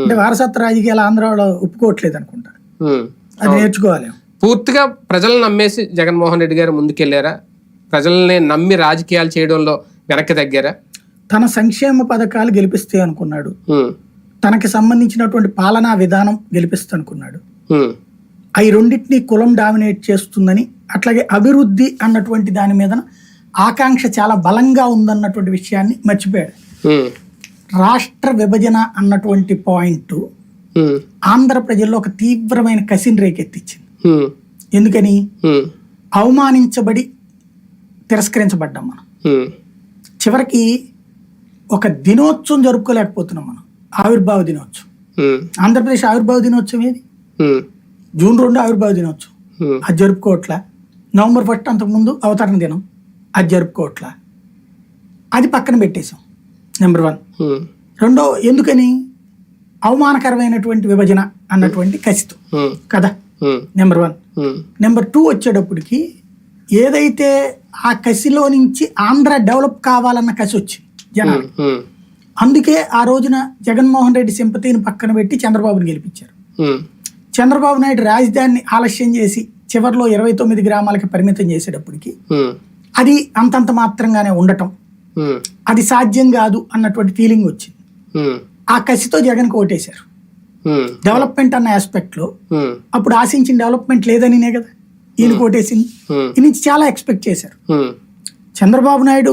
అంటే వారసత్వ రాజకీయాలు ఆంధ్రాలో ఒప్పుకోవట్లేదు అనుకుంటా. అది నేర్చుకోవాలి. పూర్తిగా ప్రజలను నమ్మేసి జగన్మోహన్ రెడ్డి గారు ముందుకెళ్లారా? ప్రజల్ని నమ్మి రాజకీయాలు చేయడంలో వెనక్కి తగ్గారా? తన సంక్షేమ పథకాలు గెలిపిస్తే అనుకున్నాడు, తనకి సంబంధించినటువంటి పాలనా విధానం గెలిపిస్తే అనుకున్నాడు. అవి రెండింటినీ కులం డామినేట్ చేస్తుందని, అట్లాగే అభివృద్ధి అన్నటువంటి దాని మీద ఆకాంక్ష చాలా బలంగా ఉందన్నటువంటి విషయాన్ని మర్చిపోయాడు. రాష్ట్ర విభజన అన్నటువంటి పాయింట్ ఆంధ్ర ప్రజల్లో ఒక తీవ్రమైన కసిని రేకెత్తించింది. ఎందుకని? అవమానించబడి తిరస్కరించబడ్డాం మనం. చివరికి ఒక దినోత్సవం జరుపుకోలేకపోతున్నాం మనం. ఆవిర్భావ దినోత్సవం, ఆంధ్రప్రదేశ్ ఆవిర్భావ దినోత్సవం ఏది? జూన్ 2 ఆవిర్భావ దినోత్సవం, అది జరుపుకోవట్లా. నవంబర్ 1 అంతకుముందు అవతరణ దినం, అది జరుపుకోవట్లా. అది పక్కన పెట్టేశాం. నెంబర్ 1. రెండో, ఎందుకని? అవమానకరమైనటువంటి విభజన అన్నటువంటి కసితో కదా. నెంబర్ 1. నెంబర్ 2 వచ్చేటప్పటికి ఏదైతే ఆ కసిలో నుంచి ఆంధ్ర డెవలప్ కావాలన్న కసి వచ్చింది జనాలు. అందుకే ఆ రోజున జగన్మోహన్ రెడ్డి సింపతిని పక్కన పెట్టి చంద్రబాబుని గెలిపించారు. చంద్రబాబు నాయుడు రాజధానిని ఆలస్యం చేసి చివరిలో 29 గ్రామాలకి పరిమితం చేసేటప్పటికి అది అంతంత మాత్రంగానే ఉండటం, అది సాధ్యం కాదు అన్నటువంటి ఫీలింగ్ వచ్చింది. ఆ కసితో జగన్కి ఓటేశారు. డెవలప్మెంట్ అన్న ఆస్పెక్ట్ లో అప్పుడు ఆశించిన డెవలప్మెంట్ లేదనినే కదా ఈయన ఓటేసింది. ఈ నుంచి చాలా ఎక్స్పెక్ట్ చేశారు. చంద్రబాబు నాయుడు